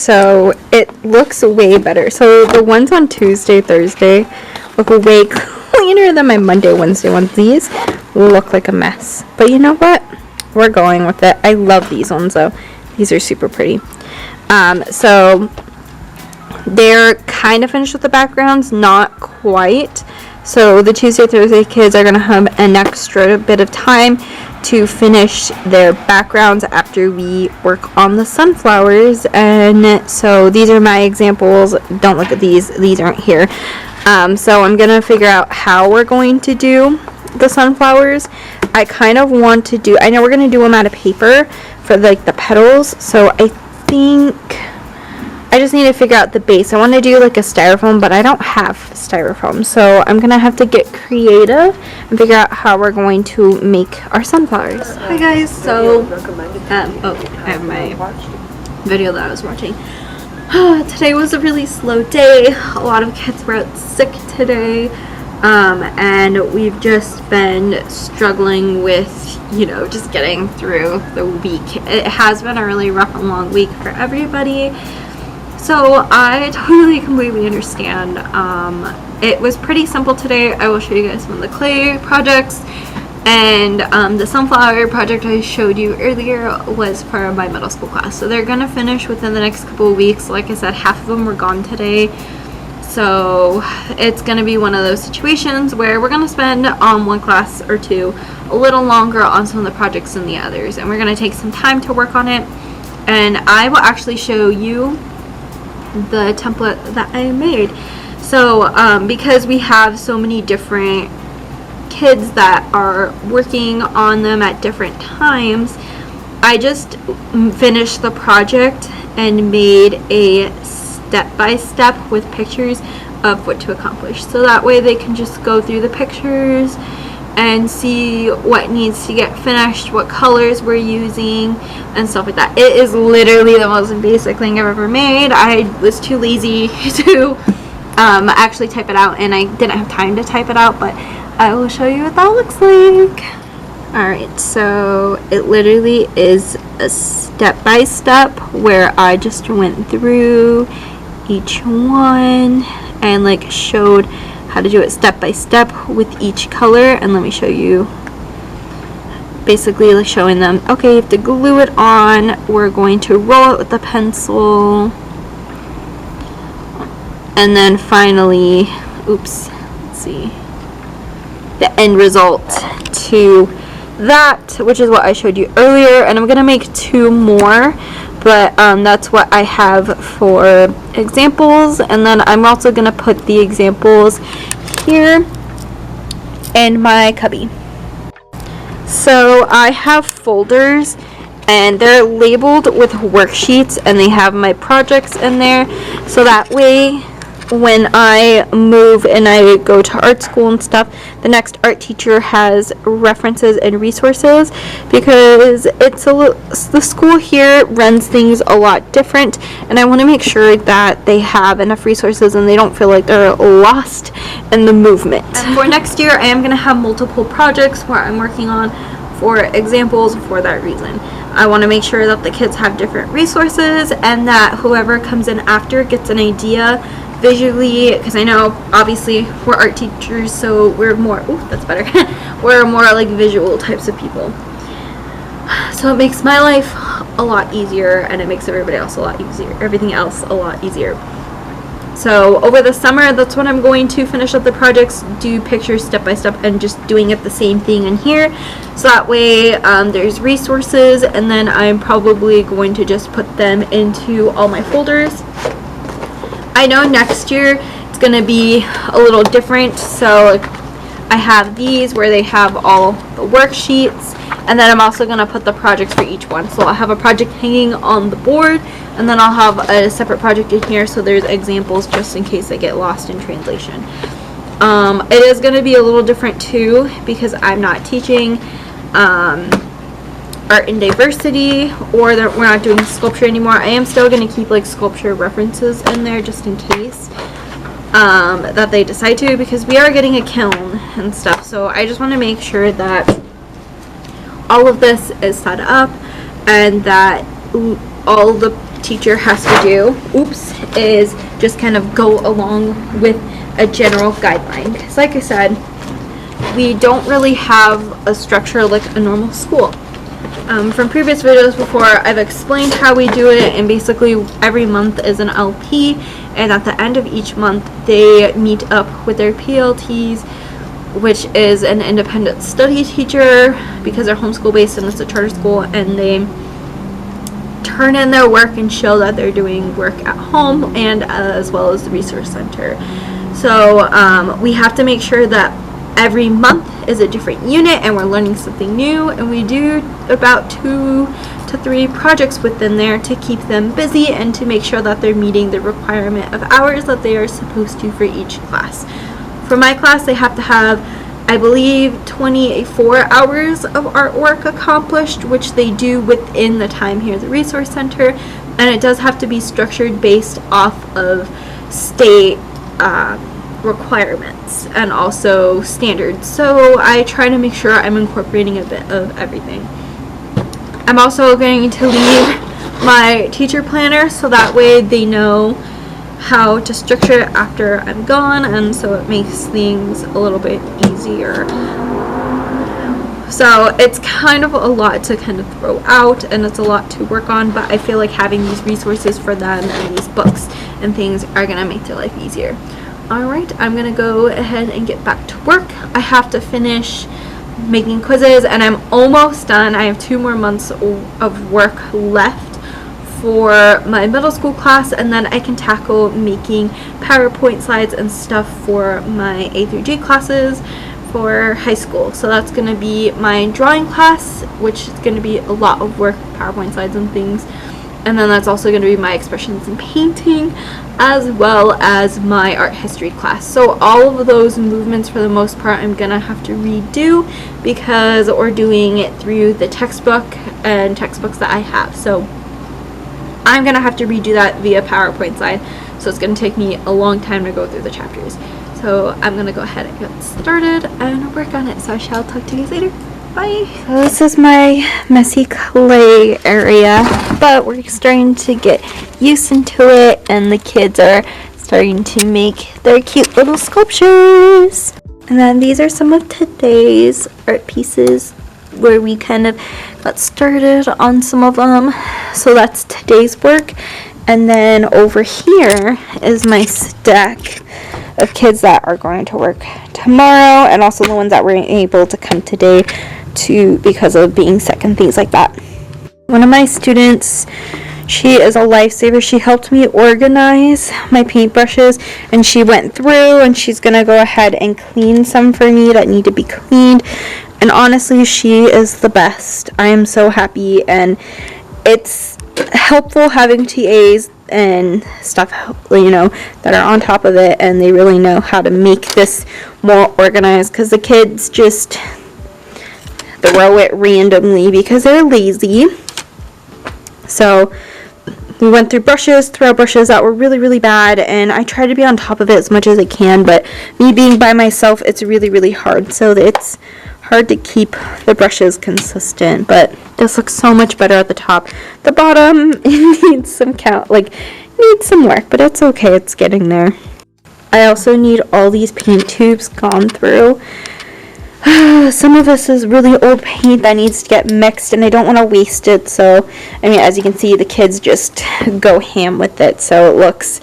so it looks way better. So the ones on Tuesday, Thursday look way cleaner than my Monday, Wednesday ones. These look like a mess, but you know what? We're going with it. I love these ones though. These are super pretty. So they're kind of finished with the backgrounds, not quite. So the Tuesday, Thursday kids are going to have an extra bit of time to finish their backgrounds after we work on the sunflowers. And so these are my examples. Don't look at these. These aren't here. So I'm going to figure out how we're going to do the sunflowers. I kind of want to do, I know we're going to do them out of paper for like the petals. So I think I just need to figure out the base. I want to do like a styrofoam, but I don't have styrofoam. So I'm going to have to get creative and figure out how we're going to make our sunflowers. Hi guys, so, I have my video that I was watching. Today was a really slow day. A lot of kids were out sick today. And we've just been struggling with, you know, just getting through the week. It has been a really rough and long week for everybody. So I totally, completely understand. It was pretty simple today. I will show you guys some of the clay projects. And the sunflower project I showed you earlier was for my middle school class. So they're going to finish within the next couple of weeks. Like I said, half of them were gone today. So it's going to be one of those situations where we're going to spend one class or two a little longer on some of the projects than the others. And we're going to take some time to work on it. And I will actually show you the template that I made. So because we have so many different kids that are working on them at different times, I just finished the project and made a step-by-step with pictures of what to accomplish, so that way they can just go through the pictures and see what needs to get finished, what colors we're using and stuff like that. It is literally the most basic thing I've ever made. I was too lazy to actually type it out, and I didn't have time to type it out, but I will show you what that looks like. Alright, so it literally is a step-by-step where I just went through each one and like showed how to do it step by step with each color. And let me show you, basically like showing them, okay, you have to glue it on, we're going to roll it with the pencil, and then finally, oops, let's see, the end result to that, which is what I showed you earlier. And I'm gonna make two more, but that's what I have for examples. And then I'm also gonna put the examples here in my cubby. So I have folders and they're labeled with worksheets, and they have my projects in there, so that way when I move and I go to art school and stuff, the next art teacher has references and resources, because the school here runs things a lot different, and I want to make sure that they have enough resources and they don't feel like they're lost in the movement. And for next year, I am going to have multiple projects where I'm working on for examples for that reason. I want to make sure that the kids have different resources, and that whoever comes in after gets an idea visually, because I know obviously we're art teachers, so we're more, ooh, that's better, we're more like visual types of people. So it makes my life a lot easier, and it makes everybody else a lot easier, everything else a lot easier. So over the summer, that's when I'm going to finish up the projects, do pictures step by step, and just doing it the same thing in here. So that way there's resources, and then I'm probably going to just put them into all my folders. I know next year it's going to be a little different, so I have these where they have all the worksheets, and then I'm also going to put the projects for each one. So I'll have a project hanging on the board, and then I'll have a separate project in here, so there's examples just in case I get lost in translation. It is going to be a little different too, because I'm not teaching art and diversity, or that we're not doing sculpture anymore. I am still going to keep like sculpture references in there just in case that they decide to, because we are getting a kiln and stuff. So I just want to make sure that all of this is set up, and that all the teacher has to do, is just kind of go along with a general guideline. Because like I said, we don't really have a structure like a normal school. From previous videos before, I've explained how we do it, and basically every month is an LP, and at the end of each month they meet up with their PLTs, which is an independent study teacher, because they're homeschool based and it's a charter school, and they turn in their work and show that they're doing work at home and as well as the resource center. So we have to make sure that every month is a different unit and we're learning something new, and we do about 2 to 3 projects within there to keep them busy and to make sure that they're meeting the requirement of hours that they are supposed to for each class. For my class, they have to have, I believe, 24 hours of artwork accomplished, which they do within the time here at the resource center, and it does have to be structured based off of state requirements and also standards. So I try to make sure I'm incorporating a bit of everything. I'm also going to leave my teacher planner so that way they know how to structure it after I'm gone, and so it makes things a little bit easier. So it's kind of a lot to kind of throw out, and it's a lot to work on, but I feel like having these resources for them and these books and things are going to make their life easier. Alright, I'm going to go ahead and get back to work. I have to finish making quizzes, and I'm almost done. I have 2 more months of work left for my middle school class, and then I can tackle making PowerPoint slides and stuff for my A through G classes for high school. So that's going to be my drawing class, which is going to be a lot of work, PowerPoint slides and things. And then that's also going to be my expressions in painting, as well as my art history class. So all of those movements, for the most part, I'm going to have to redo because we're doing it through the textbook and textbooks that I have. So I'm going to have to redo that via PowerPoint slide. So it's going to take me a long time to go through the chapters. So I'm going to go ahead and get started and work on it. So I shall talk to you guys later. Bye. So this is my messy clay area, but we're starting to get used into it, and the kids are starting to make their cute little sculptures. And then these are some of today's art pieces where we kind of got started on some of them. So that's today's work. And then over here is my stack of kids that are going to work tomorrow, and also the ones that weren't able to come today because of being sick and things like that. One of my students, she is a lifesaver. She helped me organize my paintbrushes, and she went through and she's gonna go ahead and clean some for me that need to be cleaned. And honestly, she is the best. I am so happy, and it's helpful having TAs and stuff, you know, that are on top of it, and they really know how to make this more organized, because the kids just throw it randomly because they're lazy. So we went through brushes that were really, really bad, and I try to be on top of it as much as I can, but me being by myself, it's really, really hard. So it's hard to keep the brushes consistent, but this looks so much better at the top. The bottom needs some work, but it's okay, it's getting there. I also need all these paint tubes gone through. Some of this is really old paint that needs to get mixed, and I don't want to waste it. So, I mean, as you can see, the kids just go ham with it, so it looks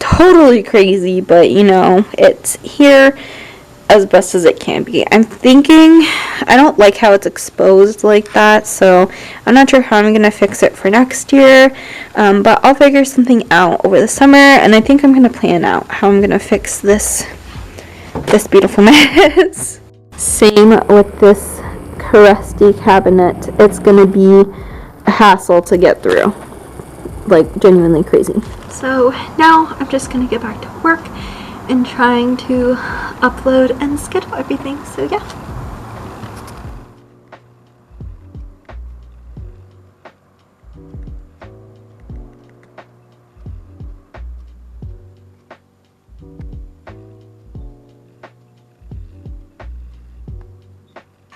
totally crazy, but you know, it's here as best as it can be. I'm thinking, I don't like how it's exposed like that, so I'm not sure how I'm going to fix it for next year, but I'll figure something out over the summer, and I think I'm going to plan out how I'm going to fix this beautiful mess. Same with this crusty cabinet. It's going to be a hassle to get through, like genuinely crazy. So now I'm just going to get back to work and trying to upload and schedule everything. So yeah.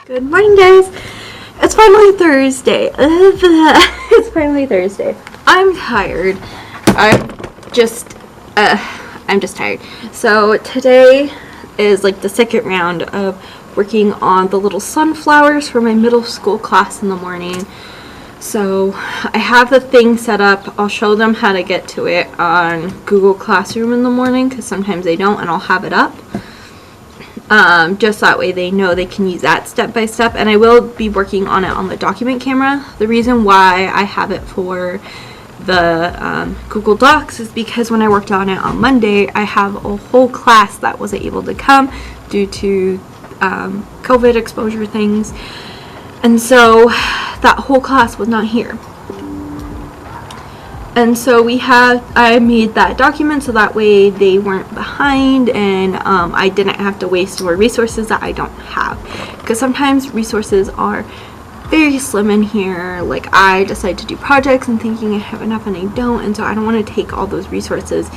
Good morning, guys. It's finally Thursday. It's finally Thursday. I'm tired. I'm just tired. So today is like the second round of working on the little sunflowers for my middle school class in the morning. So I have the thing set up. I'll show them how to get to it on Google Classroom in the morning, because sometimes they don't, and I'll have it up. Just that way they know they can use that step by step. And I will be working on it on the document camera. The reason why I have it for the Google Docs is because when I worked on it on Monday, I have a whole class that wasn't able to come due to COVID exposure things, and so that whole class was not here. And so I made that document so that way they weren't behind, and I didn't have to waste more resources that I don't have, because sometimes resources are very slim in here. Like, I decide to do projects and thinking I have enough and I don't, and so I don't want to take all those resources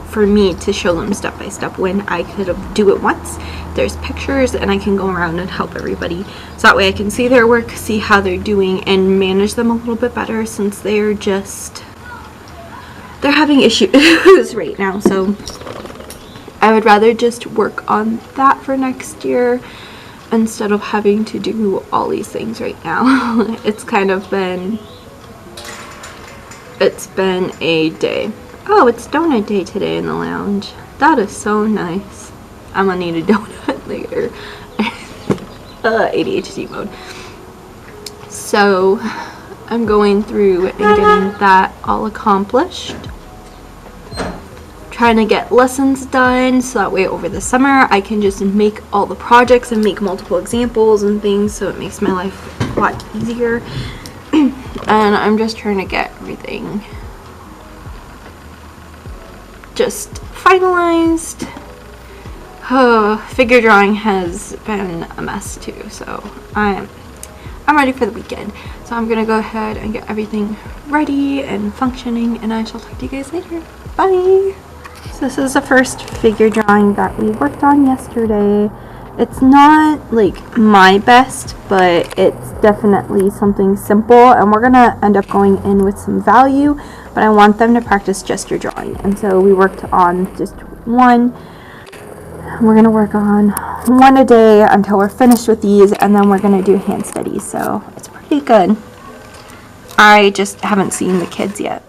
for me to show them step by step when I could do it once. There's pictures and I can go around and help everybody, so that way I can see their work, see how they're doing, and manage them a little bit better, since they're having issues right now. So I would rather just work on that for next year instead of having to do all these things right now. It's been a day. Oh, it's donut day today in the lounge. That is so nice. I'm gonna need a donut later. ADHD mode. So I'm going through and getting that all accomplished. Trying to get lessons done so that way over the summer I can just make all the projects and make multiple examples and things, so it makes my life a lot easier. And I'm just trying to get everything just finalized. Figure drawing has been a mess too, so I'm ready for the weekend. So I'm gonna go ahead and get everything ready and functioning, and I shall talk to you guys later. Bye! So this is the first figure drawing that we worked on yesterday. It's not like my best, but it's definitely something simple, and we're gonna end up going in with some value, but I want them to practice gesture drawing, and so we worked on just one. We're gonna work on one a day until we're finished with these, and then we're gonna do hand studies, so it's pretty good. I just haven't seen the kids yet.